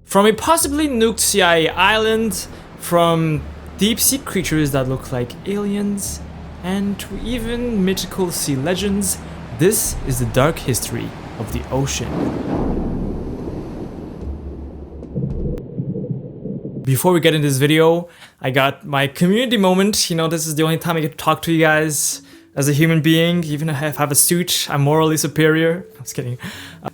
From a possibly nuked CIA island, from deep sea creatures that look like aliens, and to even mythical sea legends, this is the dark history of the ocean. Before we get into this video, I got my community moment. You know, this is the only time I get to talk to you guys as a human being. Even if I have a suit, I'm morally superior. I'm just kidding.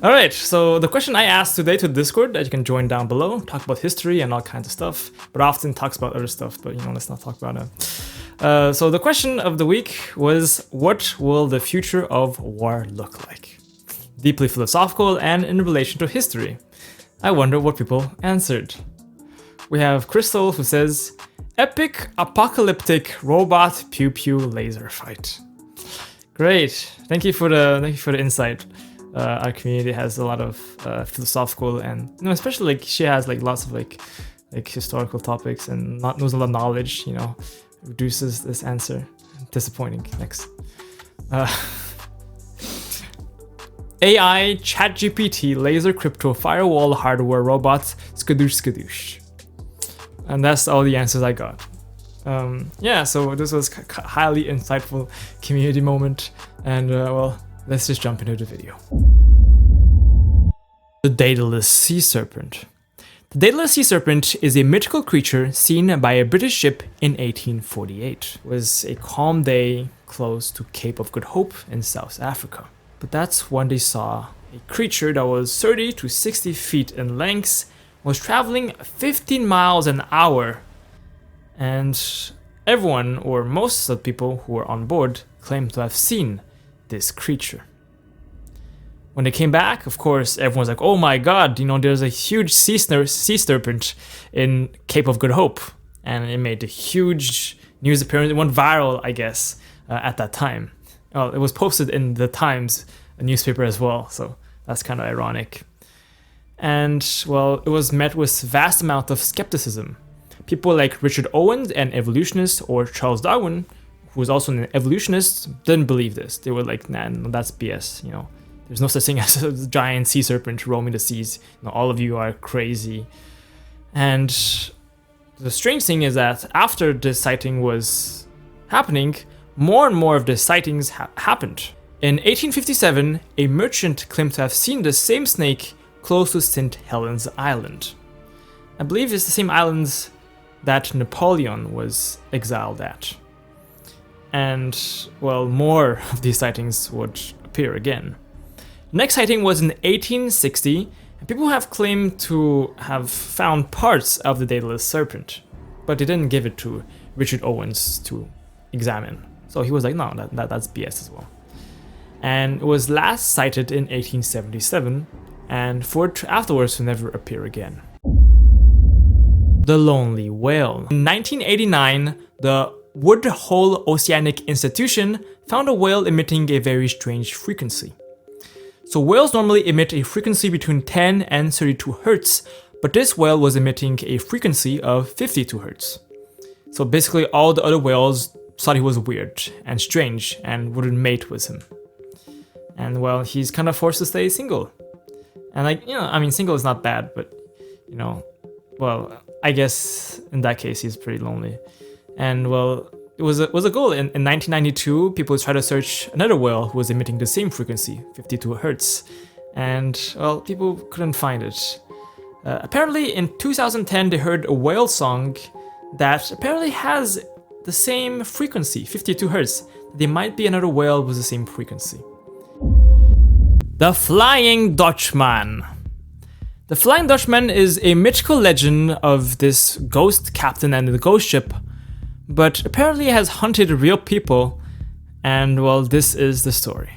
Alright, so the question I asked today to Discord that you can join down below, talk about history and all kinds of stuff, but often talks about other stuff, but you know, let's not talk about it. So the question of the week was, what will the future of war look like? Deeply philosophical and in relation to history. I wonder what people answered. We have Crystal who says, epic apocalyptic robot pew pew laser fight. Great, thank you for the insight. Our community has a lot of philosophical and especially she has lots of like historical topics and knows a lot of knowledge. Reduces this answer. Disappointing. Next. AI ChatGPT laser crypto firewall hardware robots skadoosh skadoosh. And that's all the answers I got. Yeah, so this was highly insightful community moment, and well, let's just jump into the video. The Daedalus Sea Serpent. The Daedalus Sea Serpent is a mythical creature seen by a British ship in 1848. It was a calm day close to Cape of Good Hope in South Africa. But that's when they saw a creature that was 30 to 60 feet in length, was traveling 15 miles an hour, and everyone, or most of the people who were on board, claimed to have seen this creature. When they came back, of course, everyone's like, oh my god, there's a huge sea serpent in Cape of Good Hope. And it made a huge news appearance. It went viral, I guess, at that time. Well, it was posted in the Times, a newspaper as well, so that's kind of ironic. And, well, it was met with vast amount of skepticism. People like Richard Owen, an evolutionist, or Charles Darwin, who was also an evolutionist, didn't believe this. They were like, nah, no, that's BS, There's no such thing as a giant sea serpent roaming the seas. All of you are crazy. And the strange thing is that after this sighting was happening, more and more of the sightings happened. In 1857, a merchant claimed to have seen the same snake close to St. Helens Island. I believe it's the same islands that Napoleon was exiled at. And, well, more of these sightings would appear again. The next sighting was in 1860, and people have claimed to have found parts of the Daedalus serpent, but they didn't give it to Richard Owens to examine. So he was like, no, that's BS as well. And it was last sighted in 1877, and for it afterwards to never appear again. The Lonely Whale. In 1989, the Woodhull Oceanic Institution found a whale emitting a very strange frequency. So whales normally emit a frequency between 10 and 32 Hz, but this whale was emitting a frequency of 52 Hz. So basically all the other whales thought he was weird and strange and wouldn't mate with him. And well, he's kind of forced to stay single. And single is not bad, but well, I guess in that case he's pretty lonely. And well, it was a goal. In 1992, people tried to search another whale who was emitting the same frequency, 52 Hz. And well, people couldn't find it. Apparently in 2010, they heard a whale song that apparently has the same frequency, 52 Hz. There might be another whale with the same frequency. The Flying Dutchman. The Flying Dutchman is a mythical legend of this ghost captain and the ghost ship, but apparently has hunted real people, and well, this is the story.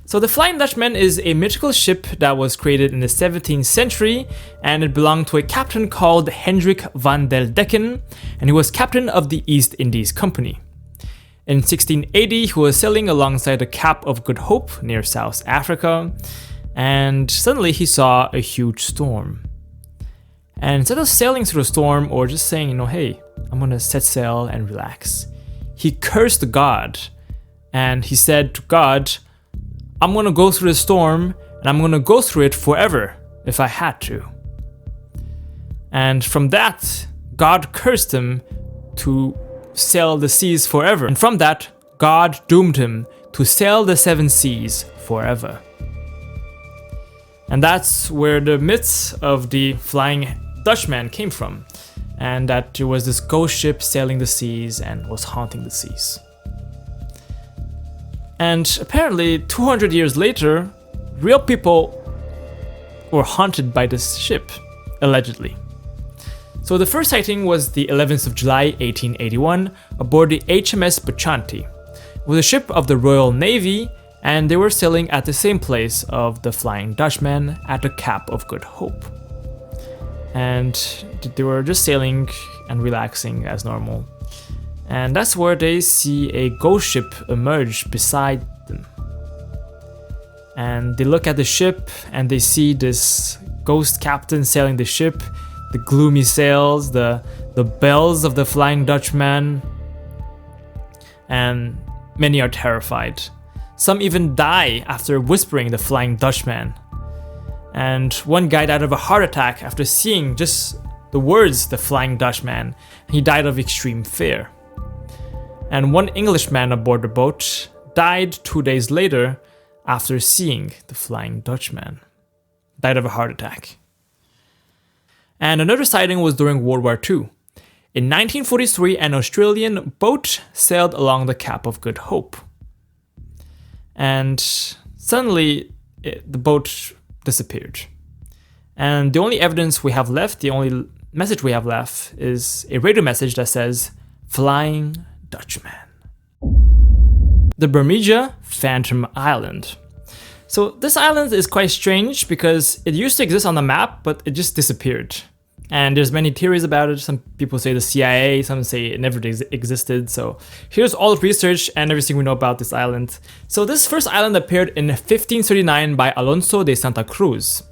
So the Flying Dutchman is a mythical ship that was created in the 17th century, and it belonged to a captain called Hendrik van der Decken, and he was captain of the East Indies Company. In 1680, he was sailing alongside the Cape of Good Hope near South Africa, and suddenly he saw a huge storm. And instead of sailing through the storm or just saying, hey, I'm gonna set sail and relax, he cursed God, and he said to God, I'm gonna go through the storm, and I'm gonna go through it forever if I had to. And from that, God cursed him to sail the seas forever. And from that, God doomed him to sail the 7 seas forever. And that's where the myths of the Flying Dutchman came from. And that there was this ghost ship sailing the seas and was haunting the seas. And apparently, 200 years later, real people were haunted by this ship, allegedly. So the first sighting was the 11th of July 1881 aboard the HMS Bachanti. It was a ship of the Royal Navy, and they were sailing at the same place of the Flying Dutchman at the Cape of Good Hope. And they were just sailing and relaxing as normal. And that's where they see a ghost ship emerge beside them. And they look at the ship and they see this ghost captain sailing the ship, the gloomy sails, the bells of the Flying Dutchman, and many are terrified. Some even die after whispering the Flying Dutchman. And one guy died of a heart attack after seeing just the words the Flying Dutchman. He died of extreme fear. And one Englishman aboard the boat died 2 days later after seeing the Flying Dutchman. Died of a heart attack. And another sighting was during World War II. In 1943, an Australian boat sailed along the Cape of Good Hope. And suddenly, the boat disappeared. And the only evidence we have left, the only message we have left, is a radio message that says, Flying Dutchman. The Bermeja Phantom Island. So this island is quite strange because it used to exist on the map, but it just disappeared. And there's many theories about it. Some people say the CIA, some say it never existed. So here's all the research and everything we know about this island. So this first island appeared in 1539 by Alonso de Santa Cruz.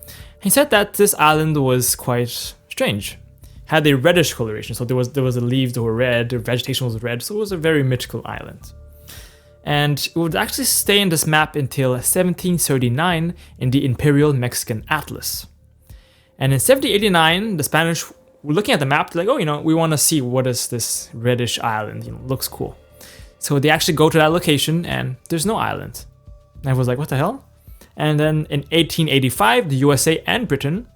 He said that this island was quite strange. Had a reddish coloration, so there was the leaves that were red, the vegetation was red, so it was a very mythical island. And it would actually stay in this map until 1739 in the Imperial Mexican Atlas. And in 1789, the Spanish were looking at the map, like, oh, we want to see what is this reddish island, looks cool. So they actually go to that location and there's no island. And I was like, what the hell? And then in 1885, the USA and Britain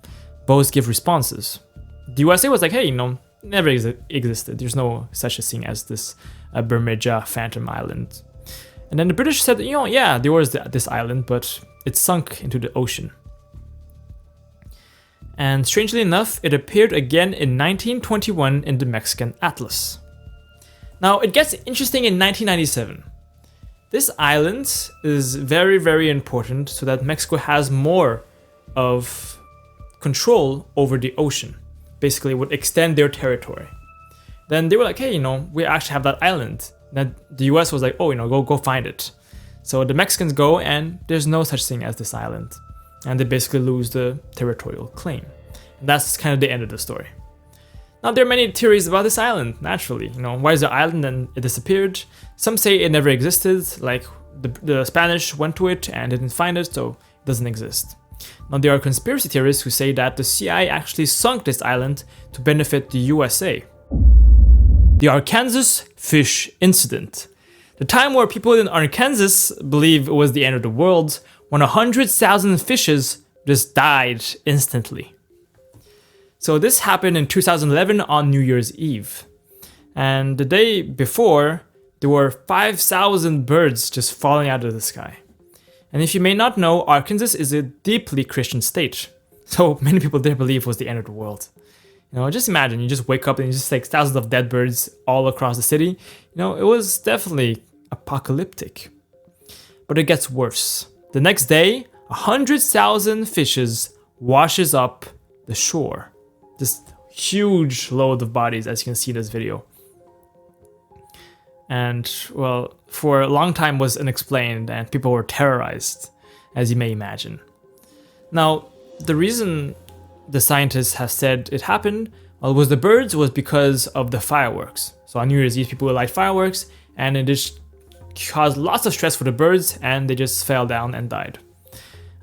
both give responses. The USA was like, hey, never existed. There's no such a thing as this Bermeja Phantom Island. And then the British said, yeah, there was this island, but it sunk into the ocean. And strangely enough, it appeared again in 1921 in the Mexican Atlas. Now, it gets interesting in 1997. This island is very, very important so that Mexico has more of control over the ocean. Basically, would extend their territory. Then they were like, hey, we actually have that island. Then the US was like, oh, go find it. So the Mexicans go and there's no such thing as this island. And they basically lose the territorial claim. And that's kind of the end of the story. Now, there are many theories about this island, naturally. Why is the island and it disappeared? Some say it never existed, like the Spanish went to it and didn't find it, so it doesn't exist. Now, there are conspiracy theorists who say that the CIA actually sunk this island to benefit the USA. The Arkansas Fish Incident. The time where people in Arkansas believe it was the end of the world, when 100,000 fishes just died instantly. So this happened in 2011 on New Year's Eve. And the day before, there were 5,000 birds just falling out of the sky. And if you may not know, Arkansas is a deeply Christian state. So many people there believe it was the end of the world. Just imagine, you just wake up and you just like thousands of dead birds all across the city. It was definitely apocalyptic. But it gets worse. The next day, 100,000 fishes washes up the shore. This huge load of bodies, as you can see in this video. And, well, for a long time was unexplained and people were terrorized, as you may imagine. Now, the reason the scientists have said it happened was the birds was because of the fireworks. So on New Year's Eve, people would light fireworks and it just caused lots of stress for the birds and they just fell down and died.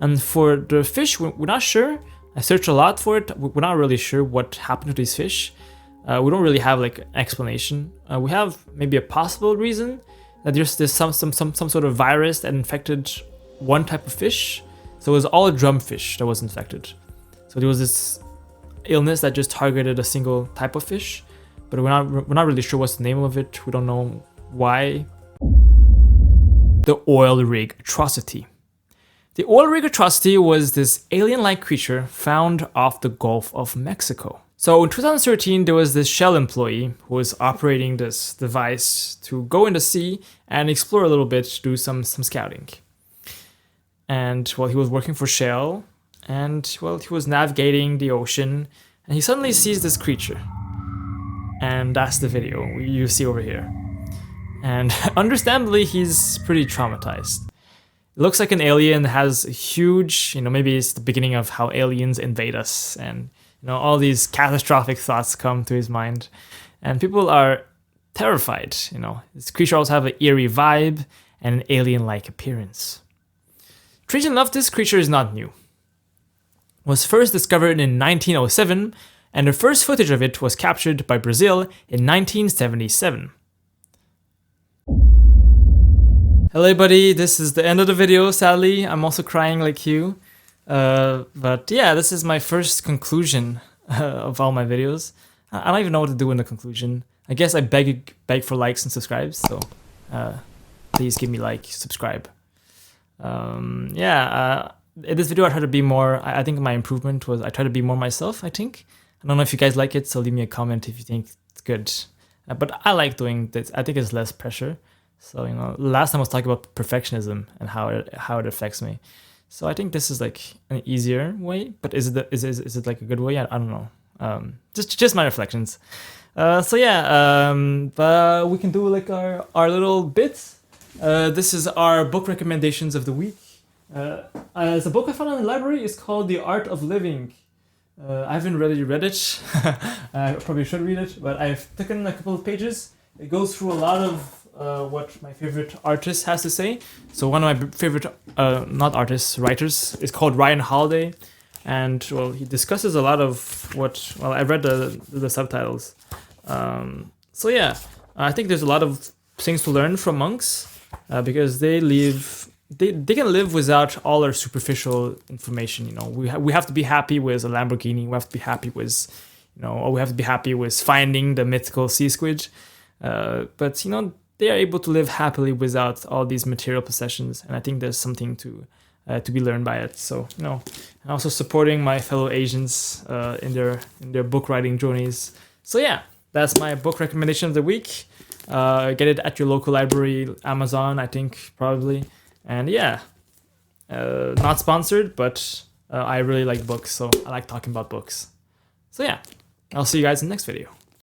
And for the fish, we're not sure. I searched a lot for it. We're not really sure what happened to these fish. We don't really have like an explanation. We have maybe a possible reason that there's some sort of virus that infected one type of fish. So it was all drumfish that was infected. So there was this illness that just targeted a single type of fish, but we're not really sure what's the name of it. We don't know why. The Oil Rig Atrocity. The Oil Rig Atrocity was this alien-like creature found off the Gulf of Mexico. So in 2013, there was this Shell employee who was operating this device to go in the sea and explore a little bit, do some scouting. And well, he was working for Shell, and well, he was navigating the ocean, and he suddenly sees this creature. And that's the video you see over here. And understandably, he's pretty traumatized. It looks like an alien, has a huge, maybe it's the beginning of how aliens invade us, and all these catastrophic thoughts come to his mind, and people are terrified. This creature also have an eerie vibe and an alien-like appearance. Strange enough, this creature is not new. It was first discovered in 1907, and the first footage of it was captured by Brazil in 1977. Hello everybody, this is the end of the video, sadly. I'm also crying like you. But yeah, this is my first conclusion of all my videos. I don't even know what to do in the conclusion. I guess I beg for likes and subscribes, so please give me like, subscribe. In this video I tried to be more, I think my improvement was I tried to be more myself, I think. I don't know if you guys like it, so leave me a comment if you think it's good. But I like doing this. I think it's less pressure. So, last time I was talking about perfectionism and how it affects me. So I think this is like an easier way, but is it like a good way? I don't know. Just my reflections. But we can do like our little bits. This is our book recommendations of the week. It's a book I found in the library. It's called The Art of Living. I haven't really read it. I probably should read it, but I've taken a couple of pages. It goes through a lot of what my favorite artist has to say. So one of my favorite, writers is called Ryan Holiday. And well, he discusses a lot of I read the subtitles. I think there's a lot of things to learn from monks because they can live without all our superficial information. We have to be happy with a Lamborghini. We have to be happy with, or we have to be happy with finding the mythical sea squid. But they are able to live happily without all these material possessions, and I think there's something to be learned by it. So and also supporting my fellow Asians in their book writing journeys. So yeah, that's my book recommendation of the week. Get it at your local library, Amazon, I think probably. And yeah, not sponsored, but I really like books, so I like talking about books. So yeah, I'll see you guys in the next video.